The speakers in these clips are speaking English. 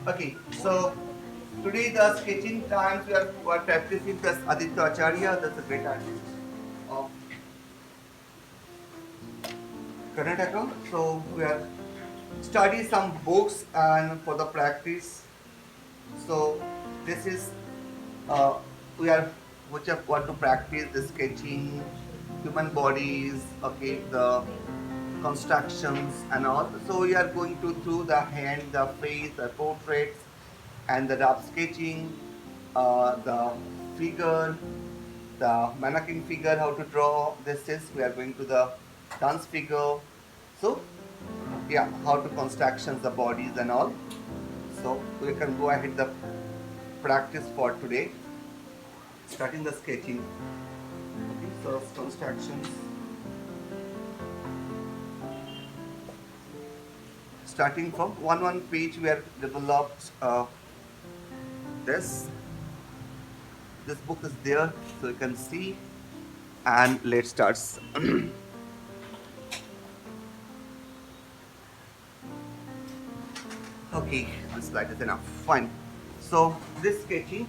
Okay, so today the sketching times we are practicing this Aditya Acharya, that's a great artist of Karnataka. So we are study some books and for the practice. So this is uh, we are which have want to practice the sketching, human bodies, okay, the constructions and all. So we are going to through the hand, the face, the portraits, and the rough sketching, the figure, the mannequin figure, how to draw. This is we are going to the dance figure. So yeah, how to constructions the bodies and all. So we can go ahead the practice for today. Starting the sketching. Okay, so constructions. Starting from one page, we have developed this. This book is there, so you can see. And let's start. Okay, this slide is enough. Fine. So this sketching,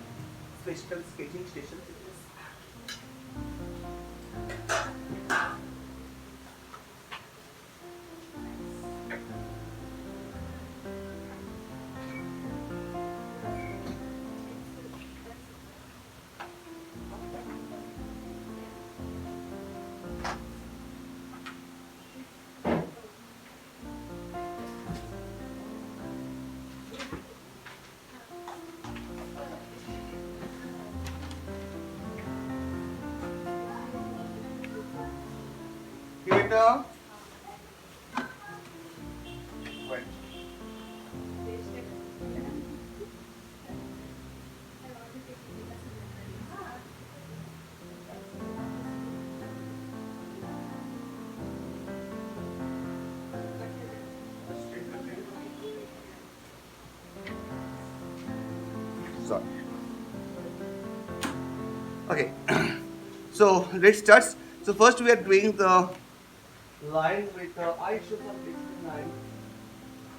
special sketching station. Theater. Wait. Sorry. Okay. So let's start. So first we are doing the line with the I should have different line.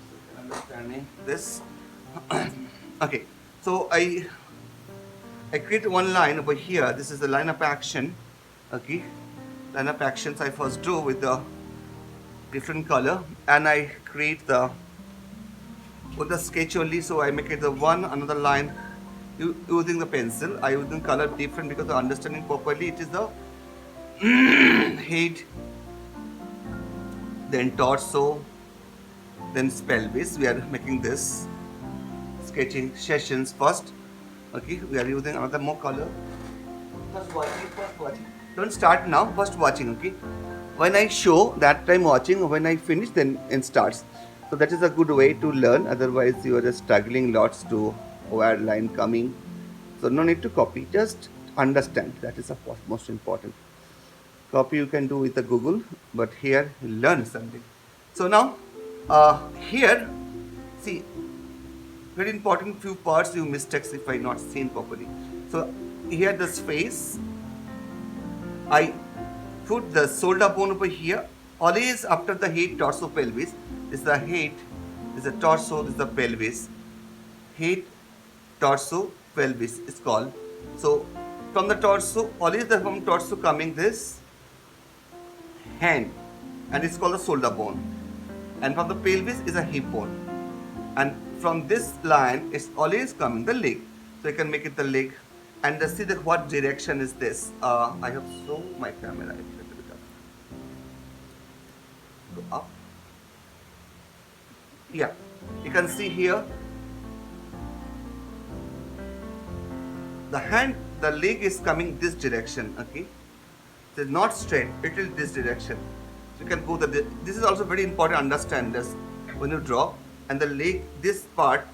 So you can understanding this. Okay. So I create one line over here. This is the line of action. Okay. Line of actions I first drew with the different color and I create the with the sketch only, so I make it the one another line using the pencil. I using color different because the understanding properly it is the head, then torso, then pelvis. We are making this sketching sessions first. Okay, we are using another more color. First watching, first watching. Don't start now, first watching, okay? When I show that time watching, when I finish then it starts. So that is a good way to learn, otherwise you are just struggling lots to where line coming. So no need to copy, just understand. That is of course most important. Copy you can do with the Google, but here you learn something. So now here, see, very important few parts you mistakes if I not seen properly. So here this face, I put the shoulder bone over here. Always after the head, torso, pelvis. This is the head, this is the torso, this is the pelvis. Head, torso, pelvis is called. So from the torso, always from torso coming this hand, and it's called the shoulder bone. And from the pelvis is a hip bone. And from this line, it's always coming the leg. So you can make it the leg. And see that what direction is this. I have shown my camera. Go up. Yeah, you can see here. The hand, the leg is coming this direction. Okay, so it's not straight. It is this direction. So you can go the. This is also very important. Understand this when you draw. And the leg, this part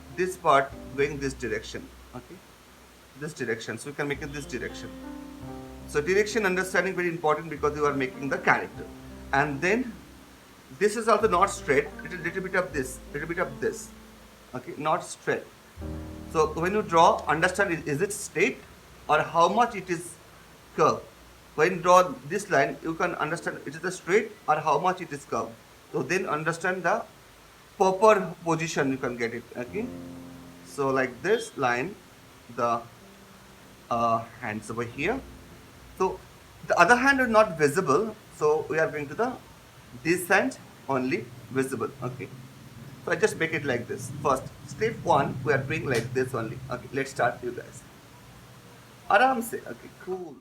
going this direction. Okay, this direction. So you can make it this direction. So direction understanding very important because you are making the character. And then this is also not straight. Little bit of this, little bit of this. Okay, not straight. So when you draw, understand is it straight or how much it is curved. when you draw this line, you can understand it is a straight or how much it is curved. So then understand the proper position you can get it. Okay. So like this line, the hands over here. So the other hand is not visible. So we are going to the this hand only visible. Okay. So I just make it like this. First, step one, we are doing like this only. Okay, let's start you guys. Aram se. Okay, cool.